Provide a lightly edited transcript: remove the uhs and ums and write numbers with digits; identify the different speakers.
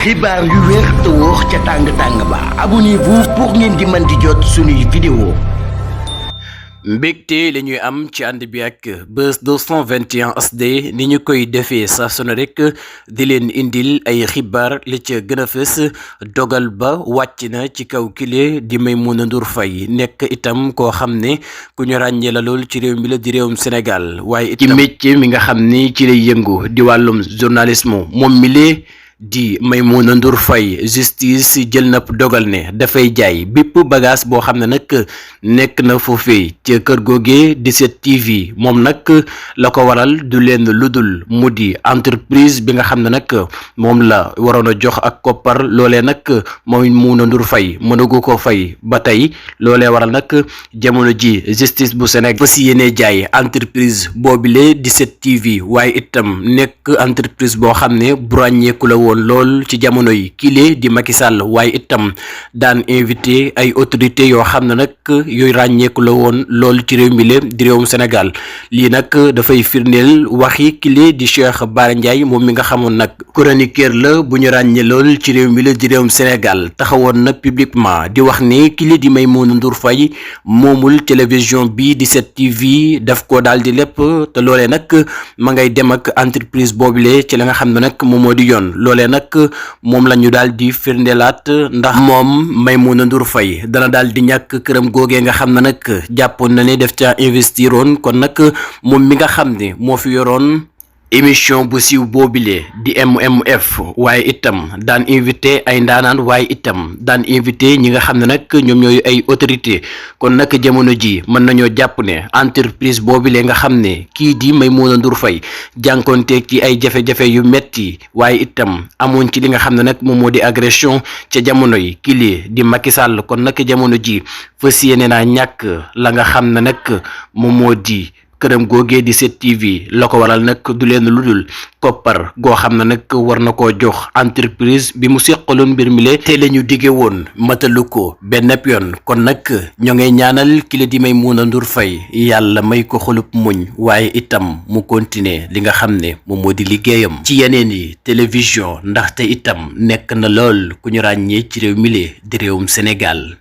Speaker 1: xibaar yu wér te wóor ca tàng ba abonnez-vous pour ngeen di mën di jot suñuy vidéo.
Speaker 2: mbégte la ñuy am ci ànd bi ak Buzz 221 HD ni ñu koy defee saa su ne rek di leen indil ay xibaar li ca gën a fës dogal ba wàcc na ci kaw kile di Maimouna Ndour Faye nekk itam koo xam ne ku ñu ràññee la lool ci réew mi la di réewum Sénégal waaye itam ci métier mi nga xam ni ci lay yëngu di wàllum journalisme moom mi lee di Maimouna Ndour Faye justice jël na dogal ne dafay jaay bépp bagage boo xam ne nag nekk na foofee ca kër googee di 7TV moom nag la ko waral du leen ludul mu di entreprise bi nga xam ne nag moom la waroon a jox ak koppar loolee nag Maimouna Ndour Faye mënagu ko fay ba tey loolee waral nag jamono ji justice bu Sénégal fa si yéene jaay entreprise boobile di 7TV waaye itam nekk entreprise boo xam ne bu ràññeeku la woon lool ci jamono yi kile di Macky Sall waaye itam daan invité ay autorités yoo xam ne nag yooyu ràññeeku la woon lool ci réew mi le di réewum Sénégal lii nag dafay firndeel waxi kile di Cheikh Bara Ndiaye moom mi nga xamoon nag chroniqueur la bu ñu ràññee lool ci réew mi le di réewum Sénégal taxawoon na publiquement di wax ne kile di Maimouna Ndour Faye moomul télévision bi di 7TV daf ko daal di lépp te loolee nag ma ngay dem ak entreprise boobule ci la nga xam ne nag moom moo di yoon loolee nag moom la ñu daal di firndelaat ndax moom Maimouna Ndour Faye dana daal di ñàkk këram googee nga xam ne nag jàppoon na ne def ca investiroon kon nag moom mi nga xam ne moo fi yoroon émission bu siiw boobile di MMF waaye itam daan invité ay ndaanaan waaye itam daan invité ñi nga xam ne nag ñoom ñooy ay autorité kon nag jamono ji mën nañoo jàpp ne entreprise boobile nga xam ne kii di Maimouna Ndour Faye jànkoonteeg ci ay jafe-jafe yu metti waaye itam amoon ci li nga xam ne nag moom moo di agression ca jamono yi kii di Macky Sall kon nag jamono ji fas yéene naa ñàkk la nga xam ne nag moom moo di këram googee di 7TV la ko waral nag du leen lu dul koppar goo xam ne nag war na koo jox entreprise bi mu seqaloon mbir mi le te la ñu dige woon matalu ko benn yoon kon nag ñoo ngay ñaanal ki la di Maimouna Ndour Faye yàlla may ko xolub muñ waaye itam mu continuer li nga xam ne moom moo di liggéeyam ci yeneen yi télévision ndaxte itam nekk na lool ku ñu ràññee ci réew mi le di réewum Sénégal.